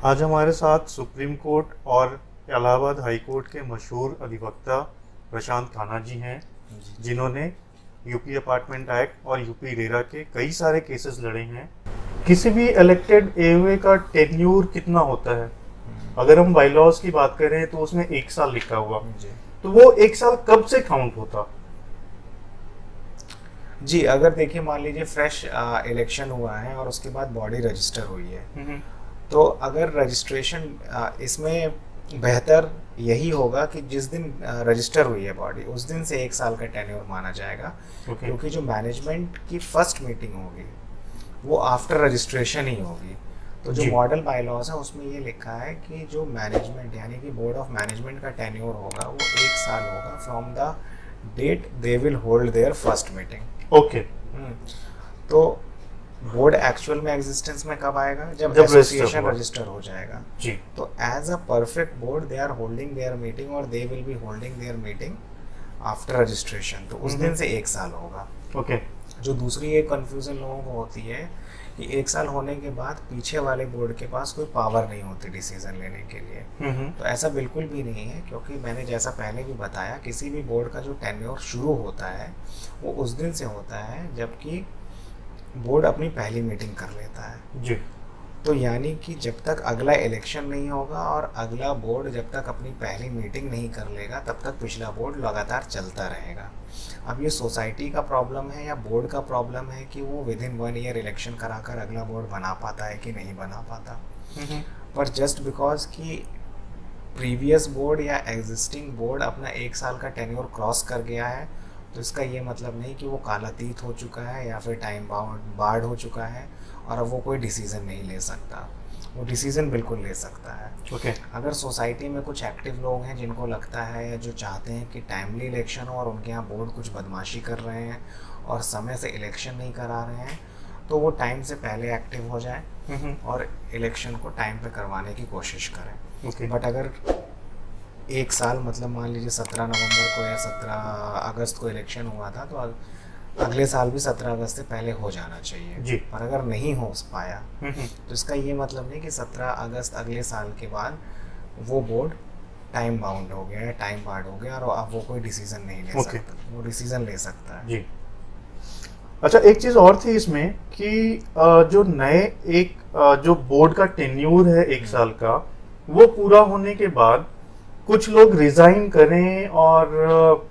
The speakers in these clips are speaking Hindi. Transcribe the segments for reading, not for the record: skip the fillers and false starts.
आज हमारे साथ सुप्रीम कोर्ट और इलाहाबाद हाई कोर्ट के मशहूर अधिवक्ता प्रशांत खाना जी हैं, जी। जिन्होंने यूपी अपार्टमेंट एक्ट और यूपी रेरा के कई सारे केसेस लड़े हैं। किसी भी इलेक्टेड एओए का टेन्यूर कितना होता है? अगर हम बाईलॉज की बात करें तो उसमें 1 साल लिखा हुआ, जी तो वो 1 साल कब से काउंट होता? जी, अगर देखिए मान लीजिए फ्रेश इलेक्शन हुआ है और उसके बाद बॉडी रजिस्टर हुई है, हम्म। तो अगर रजिस्ट्रेशन इसमें बेहतर यही होगा कि जिस दिन रजिस्टर हुई है बॉडी उस दिन से 1 साल का टेन्योर माना जाएगा। ओके। क्योंकि जो मैनेजमेंट की फर्स्ट मीटिंग होगी वो आफ्टर रजिस्ट्रेशन ही होगी। तो जो जी। मॉडल बाईलॉज है उसमें ये लिखा है कि जो मैनेजमेंट यानी कि बोर्ड ऑफ मैनेजमेंट का टेन्योर होगा वो 1 साल होगा from the date they will hold their first meeting. Okay. तो बोर्ड एक्चुअल में एग्जिस्टेंस में कब आएगा? जब जब रजिस्टर एसोसिएशन हुआ। रजिस्टर हो जाएगा। जी। तो as a perfect board they are holding their meeting और they will be holding their meeting after registration, तो उस दिन से 1 साल होगा। ओके। जो दूसरी एक कंफ्यूजन लोगों को होती है कि 1 साल होने के बाद पीछे वाले बोर्ड के पास कोई पावर नहीं होती डिसीजन लेने के लिए। तो ऐसा बिल्कुल भी नहीं है, क्योंकि मैंने जैसा पहले भी बताया किसी भी बोर्ड का जो टेन्योर शुरू होता है वो उस दिन से होता है जबकि बोर्ड अपनी पहली मीटिंग कर लेता है। जी। तो यानी कि जब तक अगला इलेक्शन नहीं होगा और अगला बोर्ड जब तक अपनी पहली मीटिंग नहीं कर लेगा तब तक पिछला बोर्ड लगातार चलता रहेगा। अब ये सोसाइटी का प्रॉब्लम है या बोर्ड का प्रॉब्लम है कि वो विद इन 1 ईयर इलेक्शन कराकर अगला बोर्ड बना पाता है कि नहीं बना पाता। पर जस्ट बिकॉज कि प्रीवियस बोर्ड या एग्जिस्टिंग बोर्ड अपना 1 साल का टेन्योर क्रॉस कर गया है तो इसका ये मतलब नहीं कि वो कालातीत हो चुका है या फिर टाइम बार्ड हो चुका है और अब वो कोई डिसीज़न नहीं ले सकता। वो डिसीज़न बिल्कुल ले सकता है। ओके। अगर सोसाइटी में कुछ एक्टिव लोग हैं जिनको लगता है या जो चाहते हैं कि टाइमली इलेक्शन हो और उनके यहाँ बोर्ड कुछ बदमाशी कर रहे हैं और समय से इलेक्शन नहीं करा रहे हैं, तो वो टाइम से पहले एक्टिव हो जाए और इलेक्शन को टाइम पे करवाने की कोशिश करें। ओके। बट अगर 1 साल मतलब मान लीजिए 17 नवंबर को या 17 अगस्त को इलेक्शन हुआ था, तो अगले साल भी 17 अगस्त से पहले हो जाना चाहिए। जी। और अगर नहीं हो पाया तो इसका ये मतलब नहीं कि 17 अगस्त अगले साल के बाद वो बोर्ड टाइम बाउंड हो गया है, टाइम बार्ड हो गया और अब वो कोई डिसीजन नहीं ले सकता। वो डिसीजन ले सकता है। जी। अच्छा, एक चीज और थी इसमें कि जो नए एक जो बोर्ड का टेन्यूर है 1 साल का, वो पूरा होने के बाद कुछ लोग रिजाइन करें और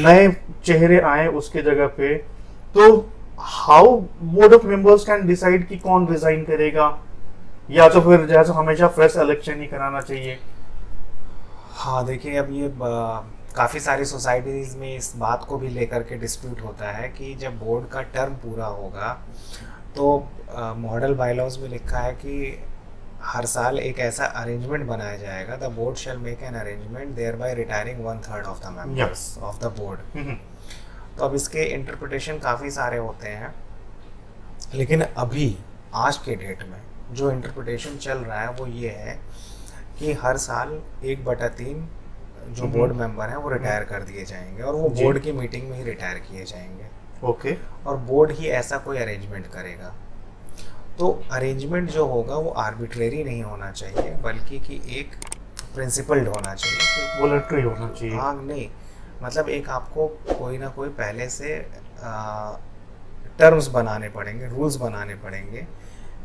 नए चेहरे आए उसके जगह पे, तो how board of members can decide कि कौन रिजाइन करेगा, या तो फिर जैसे हमेशा फ्रेश इलेक्शन ही कराना चाहिए? हाँ देखिए, अब ये काफ़ी सारी सोसाइटीज़ में इस बात को भी लेकर के डिस्प्यूट होता है कि जब बोर्ड का टर्म पूरा होगा तो मॉडल बायलॉज में लिखा है कि हर साल एक ऐसा अरेंजमेंट बनाया जाएगा, the board shall make an arrangement thereby retiring 1/3 of the members of the board. तो अब इसके इंटरप्रिटेशन काफ़ी सारे होते हैं, लेकिन अभी आज के डेट में जो इंटरप्रिटेशन चल रहा है वो ये है कि हर साल 1/3 जो बोर्ड मेंबर हैं वो रिटायर कर दिए जाएंगे और वो बोर्ड की मीटिंग में ही रिटायर किए जाएंगे। ओके। और बोर्ड ही ऐसा कोई अरेंजमेंट करेगा। तो अरेंजमेंट जो होगा वो आर्बिट्रेरी नहीं होना चाहिए, बल्कि कि एक प्रिंसिपल्ड होना चाहिए। वॉलंटरी होना चाहिए। हाँ नहीं, मतलब एक आपको कोई ना कोई पहले से टर्म्स बनाने पड़ेंगे, रूल्स बनाने पड़ेंगे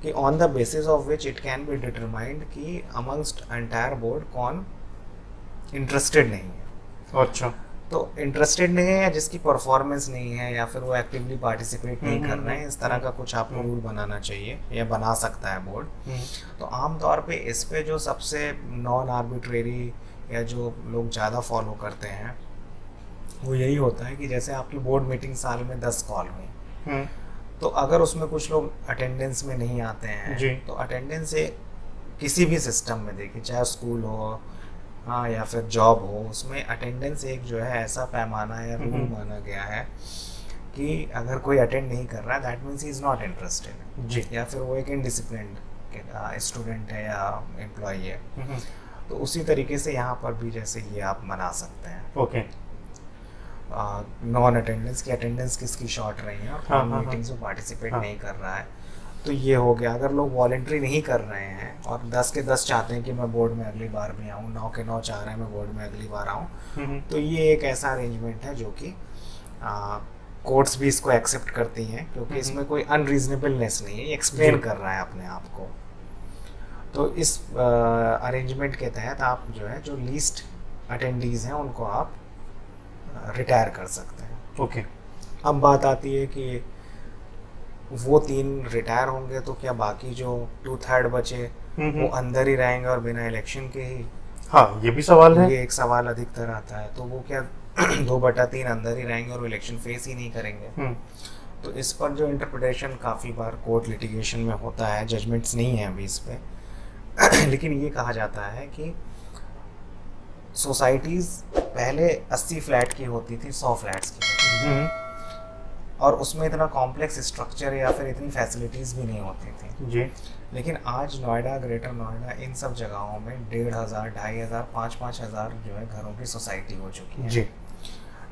कि on the basis of which it can be determined कि अमंगस्ट एंटायर बोर्ड कौन इंटरेस्टेड नहीं है। अच्छा। तो इंटरेस्टेड नहीं है या जिसकी परफॉर्मेंस नहीं है या फिर वो एक्टिवली पार्टिसिपेट नहीं कर रहे हैं, इस तरह का कुछ आपको रूल बनाना चाहिए या बना सकता है बोर्ड। तो आमतौर पे इस पे जो सबसे नॉन आर्बिट्रेरी या जो लोग ज़्यादा फॉलो करते हैं वो यही होता है कि जैसे आपकी बोर्ड मीटिंग साल में 10 कॉल हुई, तो अगर उसमें कुछ लोग अटेंडेंस में नहीं आते हैं तो अटेंडेंस से किसी भी सिस्टम में देखिए, चाहे स्कूल हो हाँ या फिर जॉब हो, उसमें अटेंडेंस एक जो है ऐसा पैमाना या रूल माना गया है कि अगर कोई अटेंड नहीं कर रहा है that means he is not interested जी। या फिर वो एक इनडिसिप्लिन्ड स्टूडेंट है या एम्प्लॉय है। तो उसी तरीके से यहाँ पर भी जैसे ये आप मना सकते हैं। ओके। नॉन अटेंडेंस की अटेंडेंस किसकी शॉर्ट रही है और मीटिंग्स में पार्टिसिपेट नहीं कर रहा है, तो ये हो गया। अगर लोग वॉलेंट्री नहीं कर रहे हैं और 10 के 10 चाहते हैं कि मैं बोर्ड में अगली बार भी आऊँ, 9 के 9 चाह रहे हैं मैं बोर्ड में अगली बार आऊँ, तो ये एक ऐसा अरेंजमेंट है जो कि कोर्ट्स भी इसको एक्सेप्ट करती हैं, क्योंकि इसमें कोई अनरीजनेबलनेस नहीं है, ये एक्सप्लेन कर रहा है अपने आप को। तो इस अरेंजमेंट के तहत आप जो है जो लीस्ट अटेंडीज हैं उनको आप रिटायर कर सकते हैं। ओके। अब बात आती है कि वो 3 रिटायर होंगे तो क्या बाकी जो 2/3 बचे वो अंदर ही रहेंगे और बिना इलेक्शन के ही? हाँ, ये भी सवाल है। ये एक सवाल अधिकतर आता है। तो वो क्या 2/3 अंदर ही रहेंगे और इलेक्शन फेस ही नहीं करेंगे? तो इस पर जो इंटरप्रिटेशन काफ़ी बार कोर्ट लिटिगेशन में होता है, जजमेंट्स नहीं है अभी इस पे लेकिन ये कहा जाता है कि सोसाइटीज़ पहले 80 फ्लैट की होती थी, 100 फ्लैट्स की होती थी, और उसमें इतना कॉम्प्लेक्स स्ट्रक्चर या फिर इतनी फैसिलिटीज़ भी नहीं होती थी जी। लेकिन आज नोएडा, ग्रेटर नोएडा, इन सब जगहों में 1,500, 2,500, 5,000 जो है घरों की सोसाइटी हो चुकी है जी।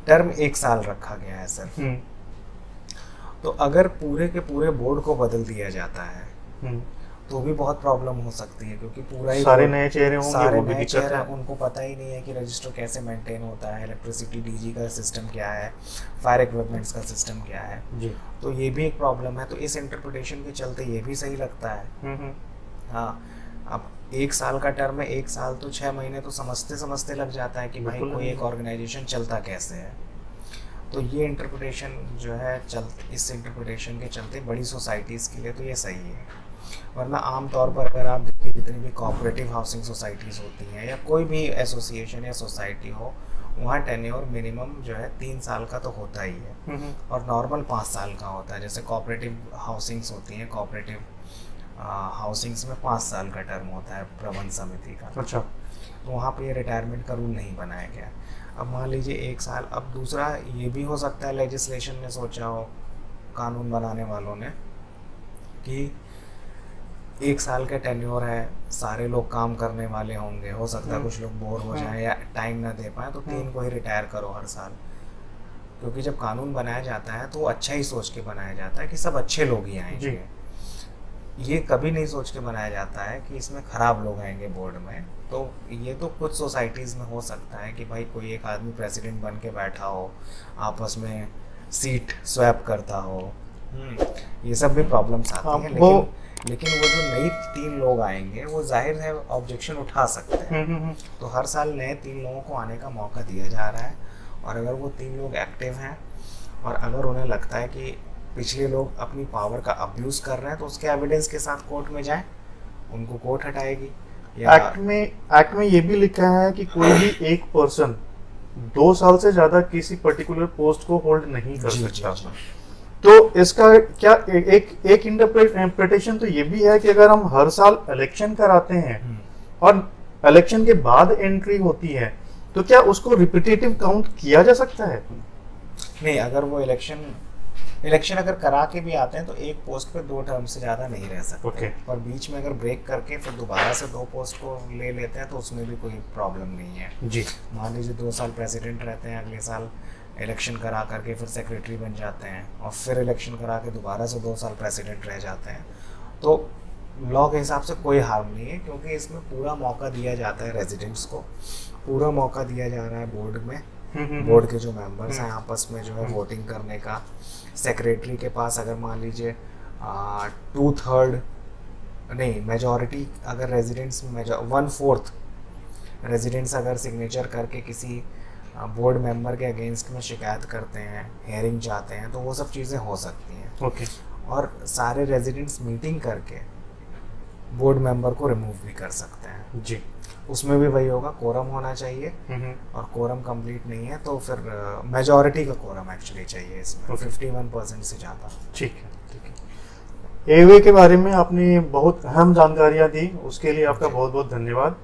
टर्म 1 साल रखा गया है सर। तो अगर पूरे के पूरे बोर्ड को बदल दिया जाता है तो भी बहुत प्रॉब्लम हो सकती है, क्योंकि पूरा ही सारे नए चेहरे होंगे, सारे वो भी नए दिक्कत चेहरे, है। उनको पता ही नहीं है कि रजिस्टर कैसे मेंटेन होता है, इलेक्ट्रिसिटी डीजी का सिस्टम क्या है, फायर इक्विपमेंट्स का सिस्टम क्या है जी। तो ये भी एक प्रॉब्लम है। तो इस इंटरप्रिटेशन के चलते ये भी सही लगता है। हाँ, अब 1 साल का टर्म है, 1 साल तो 6 महीने तो समझते समझते लग जाता है कि भाई कोई एक ऑर्गेनाइजेशन चलता कैसे है। तो ये इंटरप्रिटेशन जो है इस इंटरप्रिटेशन के चलते बड़ी सोसाइटीज़ के लिए तो ये सही है। वरना आमतौर पर अगर आप देखिए जितनी भी कोऑपरेटिव हाउसिंग सोसाइटीज़ होती हैं या कोई भी एसोसिएशन या सोसाइटी हो, वहाँ टेन्योर मिनिमम जो है 3 साल का तो होता ही है और नॉर्मल 5 साल का होता है। जैसे कोऑपरेटिव हाउसिंग्स होती हैं, कोऑपरेटिव हाउसिंग्स में 5 साल का टर्म होता है प्रबंध समिति का। अच्छा। तो वहाँ पे ये रिटायरमेंट का रूल नहीं बनाया गया। अब मान लीजिए 1 साल। अब दूसरा ये भी हो सकता है लेजिस्लेशन ने सोचा हो, कानून बनाने वालों ने, कि 1 साल का टेन्योर है, सारे लोग काम करने वाले होंगे, हो सकता है कुछ लोग बोर हो जाएं या टाइम ना दे पाए, तो 3 को ही रिटायर करो हर साल। क्योंकि जब कानून बनाया जाता है तो वो अच्छा ही सोच के बनाया जाता है कि सब अच्छे लोग ही आएंगे। ये कभी नहीं सोच के बनाया जाता है कि इसमें ख़राब लोग आएंगे बोर्ड में। तो ये तो कुछ सोसाइटीज़ में हो सकता है कि भाई कोई एक आदमी प्रेसिडेंट बन के बैठा हो, आपस में सीट स्वैप करता हो, ये सब भी प्रॉब्लम्स आती हैं। लेकिन वो जो नई 3 लोग आएंगे वो जाहिर है ऑब्जेक्शन उठा सकते हैं। तो हर साल नए 3 लोगों को आने का मौका दिया जा रहा है, और अगर वो 3 लोग एक्टिव हैं और अगर उन्हें लगता है कि पिछले लोग अपनी पावर का अब्यूज कर रहे हैं तो उसके एविडेंस के साथ कोर्ट में जाएं, उनको कोर्ट हटाएगी। एक्ट में ये भी लिखा है कि कोई भी एक पर्सन 2 साल से ज्यादा किसी पर्टिकुलर पोस्ट को होल्ड नहीं कर सकता। तो इसका क्या एक इंटरप्रिटेशन तो ये भी है कि अगर हम हर साल इलेक्शन कराते हैं और इलेक्शन के बाद एंट्री होती है तो क्या उसको रिपीटेटिव काउंट किया जा सकता है? नहीं, अगर वो इलेक्शन अगर करा के भी आते हैं तो एक पोस्ट पे 2 टर्म से ज़्यादा नहीं रह सकते। और बीच में अगर ब्रेक करके फिर दोबारा से 2 पोस्ट को ले लेते हैं तो उसमें भी कोई प्रॉब्लम नहीं है जी। मान लीजिए 2 साल प्रेसिडेंट रहते हैं, अगले साल इलेक्शन करा करके फिर सेक्रेटरी बन जाते हैं और फिर इलेक्शन करा के दोबारा से 2 साल प्रेसिडेंट रह जाते हैं, तो लॉ के हिसाब से कोई हार्म नहीं है, क्योंकि इसमें पूरा मौका दिया जाता है रेजिडेंट्स को, पूरा मौका दिया जा रहा है बोर्ड में, बोर्ड के जो मेंबर्स हैं आपस में जो है वोटिंग करने का। सेक्रेटरी के पास अगर मान लीजिए 2/3 नहीं, मेजॉरिटी अगर रेजिडेंट्स 1/4 रेजिडेंट्स अगर सिग्नेचर करके किसी बोर्ड मेंबर के अगेंस्ट में शिकायत करते हैं, हेयरिंग चाहते हैं, तो वो सब चीज़ें हो सकती हैं। ओके। और सारे रेजिडेंट्स मीटिंग करके बोर्ड मेंबर को रिमूव भी कर सकते हैं जी। उसमें भी वही होगा, कोरम होना चाहिए, और कोरम कंप्लीट नहीं है तो फिर मेजॉरिटी का कोरम एक्चुअली चाहिए इसमें, 51% से ज़्यादा। ठीक है, ठीक है। एवे के बारे में आपने बहुत अहम जानकारियाँ दी, उसके लिए आपका बहुत बहुत धन्यवाद।